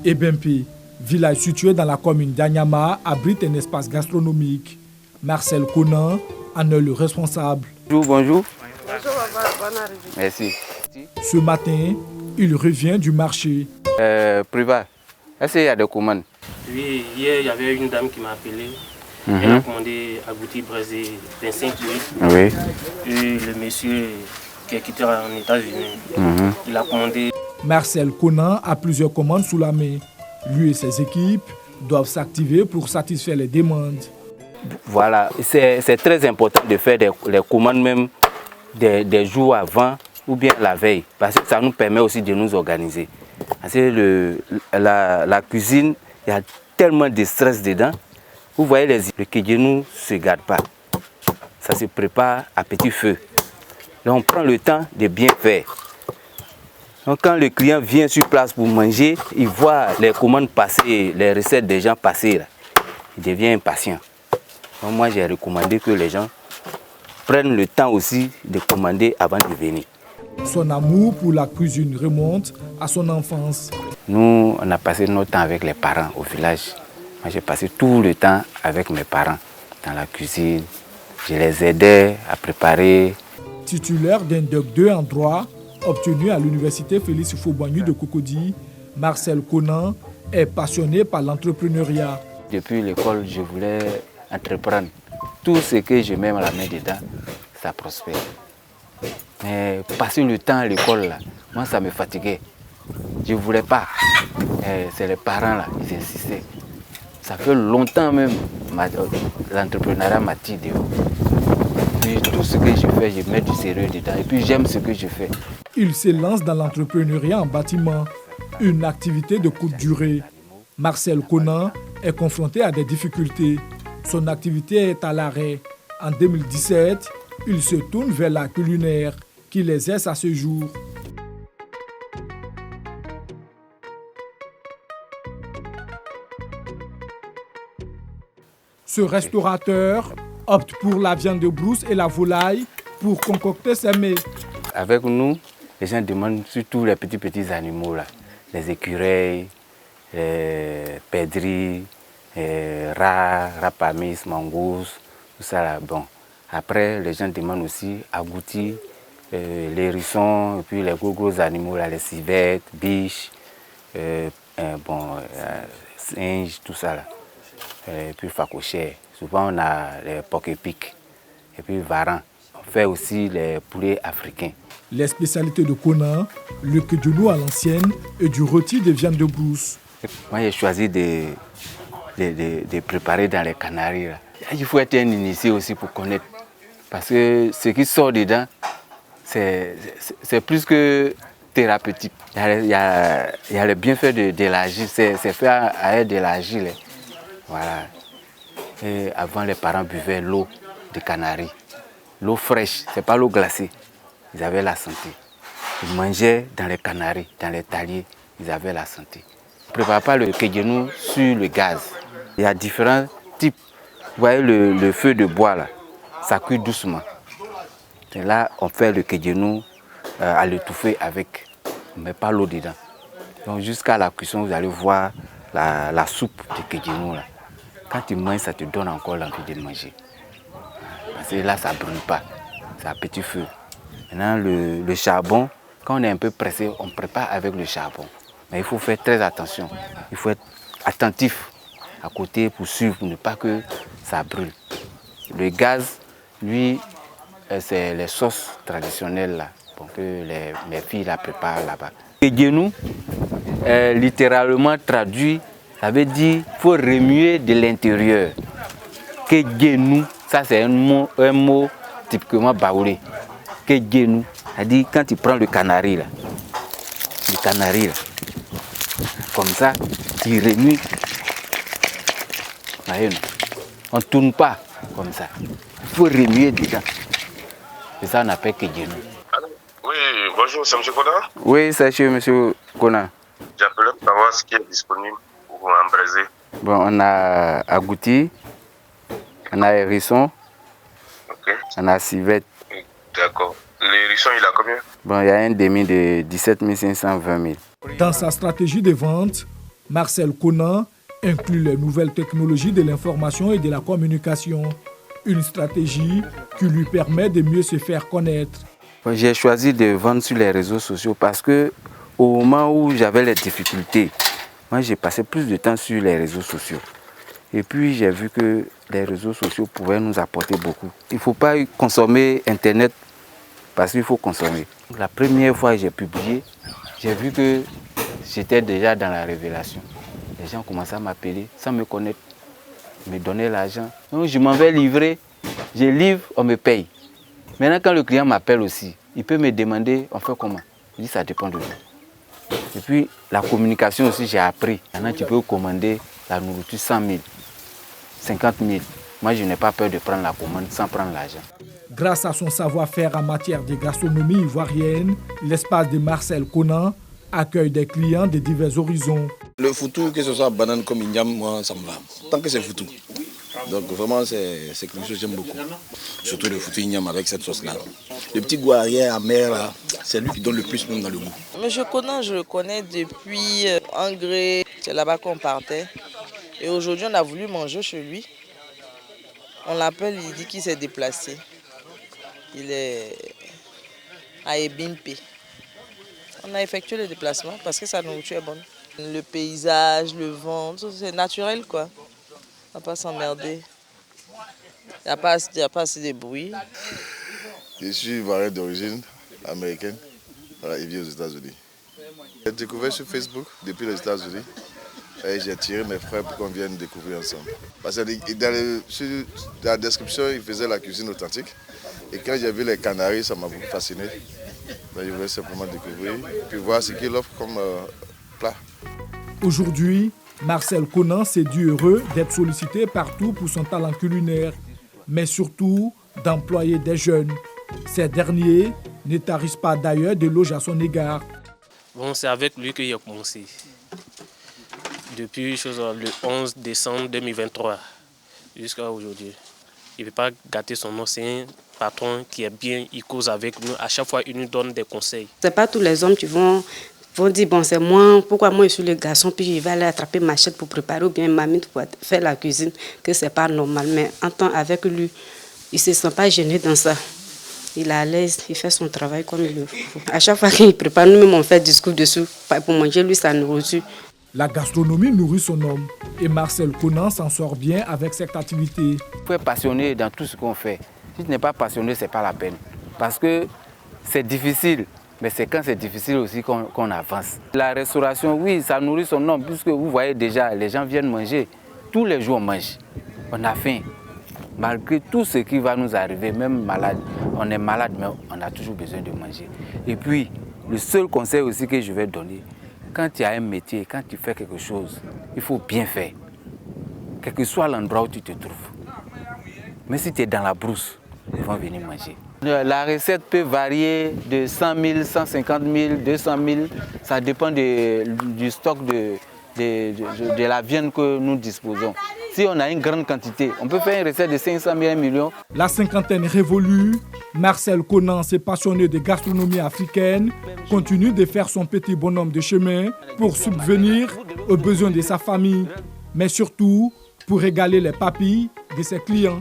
Ebempe, village situé dans la commune d'Anyama, abrite un espace gastronomique. Marcel Conan en est le responsable. Bonjour. Merci. Ce matin, il revient du marché. Privat, est-ce qu'il y a des commandes? Oui, hier il y avait une dame qui m'a appelé. Elle a commandé agouti braisé 25 000. Oui. Et le monsieur qui est quitté en États-Unis, il a commandé. Marcel Conan a plusieurs commandes sous la main. Lui et ses équipes doivent s'activer pour satisfaire les demandes. Voilà, c'est très important de faire les commandes même des jours avant ou bien la veille, parce que ça nous permet aussi de nous organiser. Parce que la cuisine, il y a tellement de stress dedans. Vous voyez, le kedjenou ne se garde pas. Ça se prépare à petit feu. Donc on prend le temps de bien faire. Donc quand le client vient sur place pour manger, il voit les commandes passer, les recettes des gens passer, là. Il devient impatient. Donc moi j'ai recommandé que les gens prennent le temps aussi de commander avant de venir. Son amour pour la cuisine remonte à son enfance. Nous, on a passé notre temps avec les parents au village. Moi, j'ai passé tout le temps avec mes parents dans la cuisine. Je les aidais à préparer. Titulaire d'un Doc 2 en droit, obtenu à l'université Félix Houphouët-Boigny de Cocody, Marcel Conan est passionné par l'entrepreneuriat. Depuis l'école, je voulais entreprendre. Tout ce que je mets la main dedans, ça prospère. Mais passer le temps à l'école, là, moi, ça me fatiguait. Je ne voulais pas. C'est les parents, là, ils insistaient. Ça fait longtemps même, l'entrepreneuriat m'a tiré. Puis tout ce que je fais, je mets du sérieux dedans. Et puis j'aime ce que je fais. Il se lance dans l'entrepreneuriat en bâtiment, une activité de courte durée. Marcel Conan est confronté à des difficultés. Son activité est à l'arrêt. En 2017, il se tourne vers la culinaire qui l'exerce à ce jour. Ce restaurateur opte pour la viande de brousse et la volaille pour concocter ses mets. Avec nous, les gens demandent surtout les petits animaux, là. Les écureuils, les perdrix, rats, rapamis, mangousses, tout ça là. Bon. Après, les gens demandent aussi agoutis, les hérissons, et puis les gros animaux, là, les civettes, biches, singes, tout ça là. Et puis facochère. Souvent on a les porc-épics et puis varans. On fait aussi les poulets africains. Les spécialités de Conan, le kedjenou à l'ancienne et du rôti de viande de brousse. Moi j'ai choisi de préparer dans les Canaries. Là. Il faut être un initié aussi pour connaître. Parce que ce qui sort dedans, c'est plus que thérapeutique. Il y a le bienfait de l'argile, c'est fait à aide de l'argile. Voilà. Et avant, les parents buvaient l'eau de Canaries. L'eau fraîche, ce n'est pas l'eau glacée. Ils avaient la santé. Ils mangeaient dans les Canaries, dans les taliers, ils avaient la santé. On ne prépare pas le kedjenou sur le gaz. Il y a différents types. Vous voyez le feu de bois là, ça cuit doucement. Et là, on fait le kedjenou à l'étouffer avec, on ne met pas l'eau dedans. Donc jusqu'à la cuisson, vous allez voir la soupe de kedjenou là. Quand tu manges, ça te donne encore l'envie de manger. Parce que là, ça ne brûle pas. C'est à petit feu. Maintenant, le charbon, quand on est un peu pressé, on prépare avec le charbon. Mais il faut faire très attention. Il faut être attentif à côté pour suivre, pour ne pas que ça brûle. Le gaz, lui, c'est les sauces traditionnelles là, que mes filles la préparent là-bas. Kedjenou, littéralement traduit, ça veut dire qu'il faut remuer de l'intérieur. Kedjenou, ça c'est un mot typiquement baoulé. Kedjenou, c'est-à-dire quand tu prends le canari là, comme ça, tu remues. On ne tourne pas comme ça. Il faut remuer dedans. C'est ça qu'on appelle kedjenou. Oui, bonjour, c'est M. Conan. Oui, c'est chez M. Conan. J'appelle pour savoir ce qui est disponible pour en braiser. Bon, on a agouti, on a hérisson, on a civette. D'accord. L'hérisson, il a combien? Bon, il y a un demi de 17 500, 20 000. Dans sa stratégie de vente, Marcel Conan inclut les nouvelles technologies de l'information et de la communication, une stratégie qui lui permet de mieux se faire connaître. J'ai choisi de vendre sur les réseaux sociaux parce que au moment où j'avais les difficultés, moi j'ai passé plus de temps sur les réseaux sociaux. Et puis j'ai vu que les réseaux sociaux pouvaient nous apporter beaucoup. Il ne faut pas consommer Internet parce qu'il faut consommer. La première fois que j'ai publié, j'ai vu que j'étais déjà dans la révélation. Les gens commençaient à m'appeler sans me connaître, me donner l'argent. Donc je m'en vais livrer, je livre, on me paye. Maintenant quand le client m'appelle aussi, il peut me demander on fait comment. Je dis ça dépend de lui. Et puis la communication aussi j'ai appris. Maintenant tu peux commander la nourriture 100 000, 50 000. Moi je n'ai pas peur de prendre la commande sans prendre l'argent. Grâce à son savoir-faire en matière de gastronomie ivoirienne, l'espace de Marcel Conan accueille des clients de divers horizons. Le foutou, que ce soit banane comme igname, moi ça me va. Tant que c'est foutou. Donc vraiment c'est quelque chose que j'aime beaucoup. Surtout le foutou igname avec cette sauce-là. Le petit goût arrière amer, c'est lui qui donne le plus même dans le goût. Monsieur Conan, je le connais depuis Angré, c'est là-bas qu'on partait. Et aujourd'hui on a voulu manger chez lui. On l'appelle, il dit qu'il s'est déplacé. Il est à Ebimpe. On a effectué le déplacement parce que sa nourriture est bonne. Le paysage, le vent, c'est naturel quoi. On ne va pas s'emmerder. Il n'y a pas assez de bruit. Je suis ivoirien d'origine américaine. Voilà, il vit aux États-Unis. J'ai découvert sur Facebook depuis les États-Unis. Et j'ai tiré mes frères pour qu'on vienne découvrir ensemble. Parce que sur la description, il faisait la cuisine authentique. Et quand j'ai vu les Canaries, ça m'a beaucoup fasciné. Donc, je voulais simplement découvrir et puis voir ce qu'il offre comme plat. Aujourd'hui, Marcel Conan s'est dit heureux d'être sollicité partout pour son talent culinaire, mais surtout d'employer des jeunes. Ces derniers ne tarissent pas d'ailleurs d'éloges à son égard. Bon, c'est avec lui que j'ai commencé. Depuis le 11 décembre 2023 jusqu'à aujourd'hui. Il ne veut pas gâter son nom, c'est un patron qui est bien, il cause avec nous. À chaque fois, il nous donne des conseils. Ce n'est pas tous les hommes qui vont dire, bon, c'est moi, pourquoi moi je suis le garçon, puis je vais aller attraper machette pour préparer ou bien mamie pour faire la cuisine, que ce n'est pas normal. Mais en temps avec lui, il ne se sent pas gêné dans ça. Il est à l'aise, il fait son travail comme il le faut. À chaque fois qu'il prépare, nous-mêmes on fait discours dessus pour manger lui sa nourriture. La gastronomie nourrit son homme et Marcel Conan s'en sort bien avec cette activité. Il faut être passionné dans tout ce qu'on fait. Si tu n'es pas passionné, ce n'est pas la peine. Parce que c'est difficile, mais c'est quand c'est difficile aussi qu'on avance. La restauration, oui, ça nourrit son homme, puisque vous voyez déjà, les gens viennent manger. Tous les jours, on mange. On a faim. Malgré tout ce qui va nous arriver, même malade, on est malade, mais on a toujours besoin de manger. Et puis, le seul conseil aussi que je vais donner, quand tu as un métier, quand tu fais quelque chose, il faut bien faire. Quel que soit l'endroit où tu te trouves. Mais si tu es dans la brousse, ils vont venir manger. La recette peut varier de 100 000, 150 000, 200 000. Ça dépend du stock de la viande que nous disposons. Si on a une grande quantité, on peut faire une recette de 500 000, 1 million. La cinquantaine révolue, Marcel Conan s'est passionné de gastronomie africaine, continue de faire son petit bonhomme de chemin pour subvenir aux besoins de sa famille, mais surtout pour régaler les papilles de ses clients.